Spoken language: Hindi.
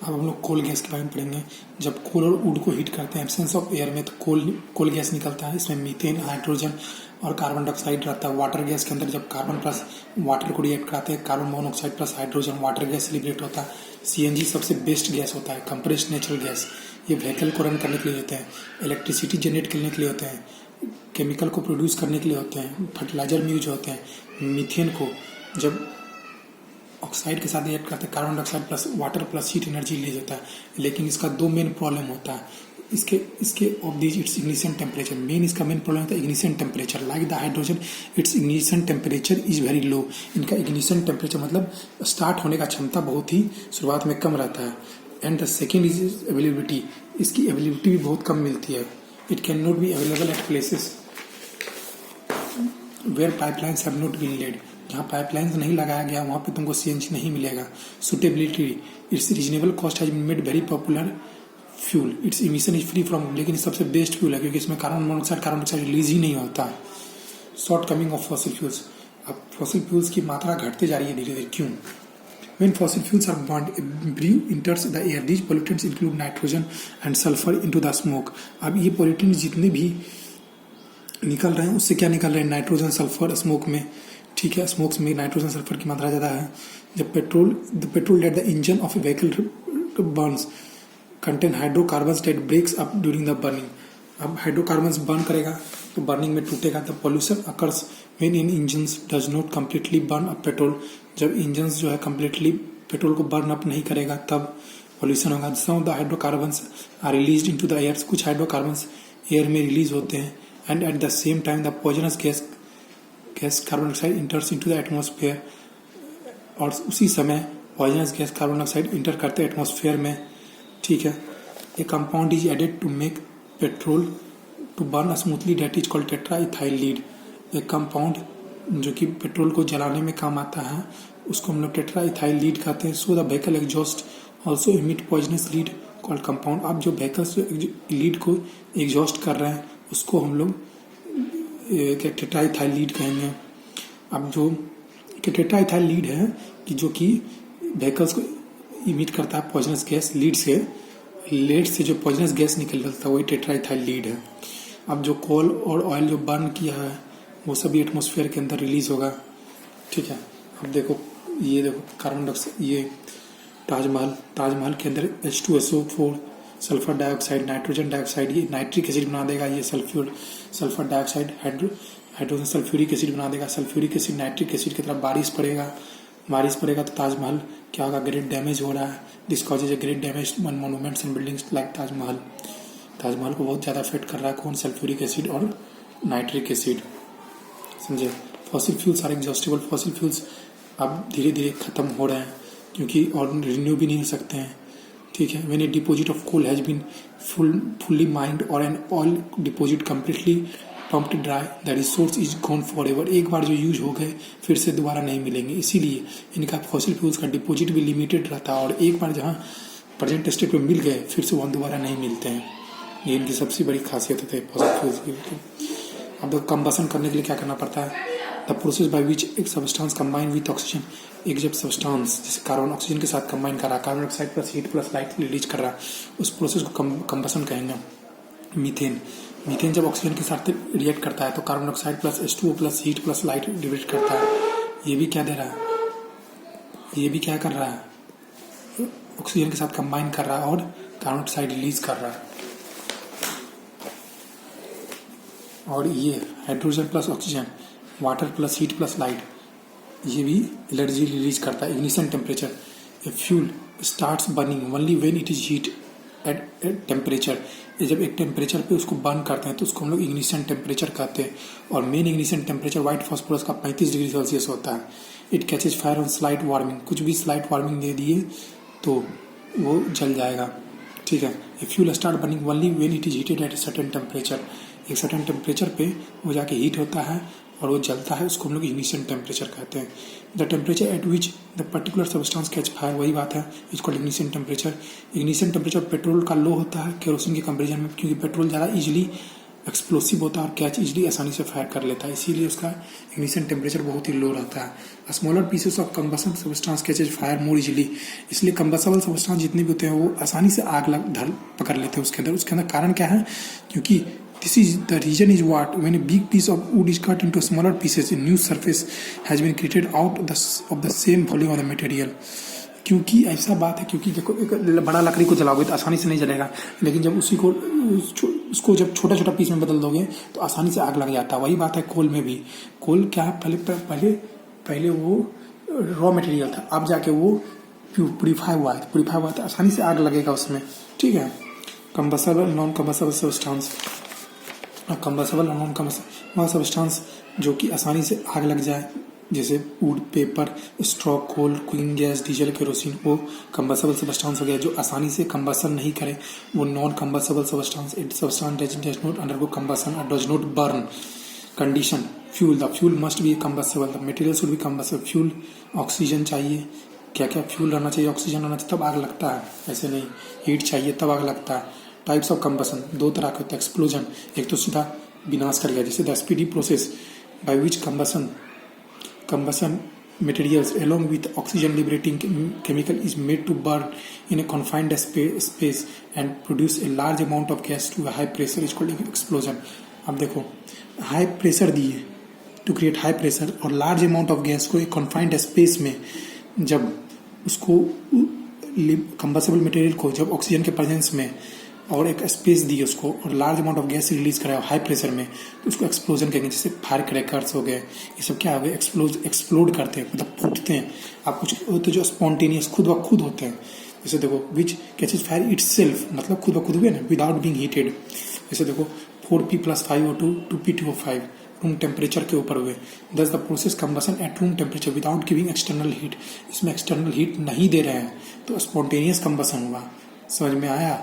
अब हम लोग कोल गैस के बारे में पढ़ेंगे। जब कोल और वुड को हीट करते हैं एब्सेंस ऑफ एयर में तो कोल गैस निकलता है। इसमें मीथेन, हाइड्रोजन और कार्बन डाइऑक्साइड रहता है। वाटर गैस के अंदर जब कार्बन प्लस वाटर को रिएक्ट कराते हैं, carbon monoxide plus hydrogen water gas liberate होता है। सीएनजी सबसे बेस्ट गैस होता है, कंप्रेस्ड नेचुरल गैस। ये व्हीकल को रन करने के लिए होते हैं, इलेक्ट्रिसिटी जनरेट करने के लिए होते हैं, केमिकल को प्रोड्यूस करने के लिए होते हैं, फर्टिलाइजर में यूज होते हैं। मीथेन को जब ऑक्साइड के साथ रिएक्ट करते हैं, carbon dioxide plus water plus heat energy release होता है। लेकिन इसका दो मेन प्रॉब्लम होता है इसके of this it's ignition temperature. इसका मेन प्रॉब्लम होता है ignition temperature. Like the hydrogen it's ignition temperature is very low. इनका इग्निशन टेम्परेचर मतलब स्टार्ट होने का क्षमता बहुत ही शुरुआत में कम रहता है। And the second is availability. इसकी अवेलेबिलिटी भी बहुत कम मिलती है। It can not be available at places where pipelines have not been laid. जहाँ पाइपलाइंस नहीं लगाया गया वहाँ पे तुमको सीएनजी नहीं मिलेगा। Suitability its reasonable cost has been made very popular fuel. Its emission is free from, लेकिन सबसे बेस्ट फ्यूल है क्योंकि इसमें कार्बन मोनोऑक्साइड रिलीज ही नहीं होता है। Short coming of fossil fuels. अब फॉसिल फ्यूल्स की मात्रा घटते जा रही है धीरे धीरे। क्यों? When fossil fuels are burned, a brew enters the air. These pollutants include nitrogen and sulfur into the smoke. अब ये pollutants जितने भी निकल रहे हैं उससे क्या निकल रहे हैं? नाइट्रोजन, सल्फर स्मोक में। ठीक है, स्मोक्स में नाइट्रोजन सल्फर की मात्रा ज़्यादा है। जब petrol that the engine of a vehicle burns contain hydrocarbons that breaks up during the burning. अब हाइड्रोकार्बन्स बर्न करेगा तो बर्निंग में टूटेगा। The pollution occurs when in engines does not completely burn up petrol. जब इंजन्स जो है कम्प्लीटली पेट्रोल को बर्न अप नहीं करेगा तब पॉल्यूशन होगा। Some of the hydrocarbons are release into the air. कुछ हाइड्रोकार्बन्स एयर में रिलीज होते हैं। And at the same time the poisonous gas carbon dioxide enters into the atmosphere. और उसी समय poisonous gas carbon dioxide enter करते हैं एटमॉस्फेयर में। ठीक है, a compound is added to make petrol to burn smoothly that is called tetra ethyl lead. एक कंपाउंड जो कि पेट्रोल को जलाने में काम आता है उसको हम लोग टेट्रा इथाइल लीड कहते हैं। So the vehicle exhaust also emit poisonous lead called compound. अब जो व्हीकल्स लीड को एग्जॉस्ट कर रहे हैं उसको हम लोग टेट्रा इथाइल लीड कहेंगे। अब जो टेट्रा इथाइल लीड है कि जो कि व्हीकल्स को इमिट करता है पॉइजनस गैस लीड से जो पॉइजनस गैस निकलता है वही टेट्रा इथाइल लीड है। अब जो कोल और ऑयल जो बर्न किया है वो सभी एटमॉस्फेयर के अंदर रिलीज होगा। ठीक है, अब देखो ये देखो कार्बन डाइऑक्साइड, ये ताजमहल के अंदर H2SO4 sulphur dioxide, nitrogen dioxide, ये नाइट्रिक एसिड बना देगा। ये sulphur dioxide hydrogen sulphuric acid बना देगा। सल्फ्यूरिक एसिड नाइट्रिक एसिड की तरफ बारिश पड़ेगा तो ताजमहल क्या होगा? ग्रेट डैमेज हो रहा है। This causes a great damage on monuments and buildings like Taj Mahal को बहुत ज़्यादा अफेक्ट कर रहा है। कौन? सल्फ्यूरिक एसिड और नाइट्रिक एसिड। समझे? Fossil fuels are exhaustible. Fossil fuels अब धीरे धीरे खत्म हो रहे हैं क्योंकि और रिन्यू भी नहीं हो सकते हैं। ठीक है, when a deposit of coal has been fully mined और an oil deposit completely pumped dry the resource is gone forever. एक बार जो यूज हो गए फिर से दोबारा नहीं मिलेंगे। इसीलिए इनका फॉसिल फ्यूल्स का डिपॉजिट भी लिमिटेड रहता है और एक बार जहाँ प्रेजेंट स्टेट में मिल गए फिर से वहाँ दोबारा नहीं मिलते हैं। ये इनकी सबसे बड़ी खासियत होती है फॉसिल फ्यूल्स की। अब तो कंबसन करने के लिए क्या करना पड़ता है? द प्रोसेस बाय विच एक सब्सटेंस कंबाइन विथ ऑक्सीजन। एक जब सब्सटेंस जैसे कार्बन ऑक्सीजन के साथ कंबाइन कर रहा है, carbon dioxide plus heat plus light release कर रहा है, उस प्रोसेस को कंबसन कहेंगे। मीथेन जब ऑक्सीजन के साथ रिएक्ट करता है तो carbon dioxide plus H2O plus heat plus light डिवेट करता है। ये भी क्या दे रहा है? ये भी क्या कर रहा है? ऑक्सीजन के साथ कंबाइन कर रहा है और कार्बन डाइऑक्साइड रिलीज कर रहा है। और ये hydrogen plus oxygen, water plus heat plus light, ये भी एनर्जी रिलीज करता है। Ignition temperature, a fuel starts burning only when it is heat at temperature. जब एक टेम्परेचर पे उसको बर्न करते हैं तो उसको हम लोग इग्निशन टेम्परेचर कहते हैं। और main ignition temperature white phosphorus का 35 डिग्री सेल्सियस होता है। It catches fire on slight warming. कुछ भी स्लाइट वार्मिंग दे दिए तो वो जल जाएगा। ठीक है, a fuel start burning only when it is heated at a certain temperature. एक सर्टेन टेम्परेचर पे वो जाके हीट होता है और वो जलता है, उसको हम लोग इग्निशन टेम्परेचर कहते हैं। The temperature at which the particular substance catch fire, वही बात है, is called ignition temperature. Ignition temperature petrol का लो होता है केरोसिन के कंपेरिजन में क्योंकि पेट्रोल ज़्यादा इजीली एक्सप्लोसिव होता है और कैच इजली आसानी से फायर कर लेता है, इसीलिए उसका इग्निशन टेम्परेचर बहुत ही लो रहता है। Smaller pieces of combustion substance catches fire more easily, इसलिए कंबसेबल सबस्टांस जितने भी होते हैं वो आसानी से आग पकड़ लेते हैं उसके अंदर कारण क्या है, क्योंकि this is the reason is what when a big piece of wood is cut into smaller pieces a new surface has been created out of the same volume of the material। क्योंकि ऐसा बात है, क्योंकि देखो एक बड़ा लकड़ी को जलाओगे तो आसानी से नहीं जलेगा, लेकिन जब उसको जब छोटा छोटा पीस में बदल दोगे तो आसानी से आग लग जाता है। वही बात है कोल में भी। कोल क्या है, पहले वो रॉ मटेरियल था, अब जाके वो प्यूरिफाई हुआ है तो आसानी से आग लगेगा उसमें, ठीक है। कंबसेबल नॉन कंबसेबल सब्सटेंस, कंबसेबल और नॉन कंबसेबल वह सब्सटेंस जो कि आसानी से आग लग जाए, जैसे wood, paper, straw, coal, cooking gas, diesel, kerosene, वो कंबसेबल सब्सटेंस हो गया। जो आसानी से कंबसन नहीं करे वो non combustible substance. It substance does not undergo combustion और does not burn. Condition fuel, the fuel must be combustible, the material should be combustible. Fuel oxygen चाहिए, क्या क्या फ्यूल रहना चाहिए, ऑक्सीजन रहना चाहिए तब आग लगता है, ऐसे नहीं। हीट चाहिए तब आग लगता है। टाइप्स ऑफ कंबसन दो तरह के होते हैं। एक्सप्लोजन, एक तो सीधा विनाश कर गया, जैसे the speedy process by which combustion materials along with oxygen liberating chemical is made to burn in a confined space and produce a large amount of gas to a high pressure is called explosion। अब देखो हाई प्रेशर दिए टू क्रिएट हाई प्रेशर और लार्ज अमाउंट ऑफ गैस को एक कन्फाइंड स्पेस में, जब उसको कंबसेबल मटेरियल को जब ऑक्सीजन के प्रेजेंस में और एक स्पेस दी उसको और large amount of gas release कराया हाई प्रेशर में, तो उसको एक्सप्लोजन कहेंगे। जैसे फायर क्रैकर्स हो गए, ये सब क्या हो गए, एक्सप्लोड करते हैं, मतलब फूटते हैं। आप कुछ होते जो स्पॉन्टेनियस खुद ब खुद होते हैं, जैसे देखो विच कैचेज फायर इटसेल्फ, मतलब खुद ब खुद हुए ना, विदाउट बीइंग हीटेड। जैसे देखो 4P+5O2 2P2O5 रूम टेम्परेचर के ऊपर हुए। दस the process combustion at room temperature without giving external heat, इसमें एक्सटर्नल हीट नहीं दे रहे हैं तो स्पॉन्टेनियस कंबसन हुआ। समझ में आया।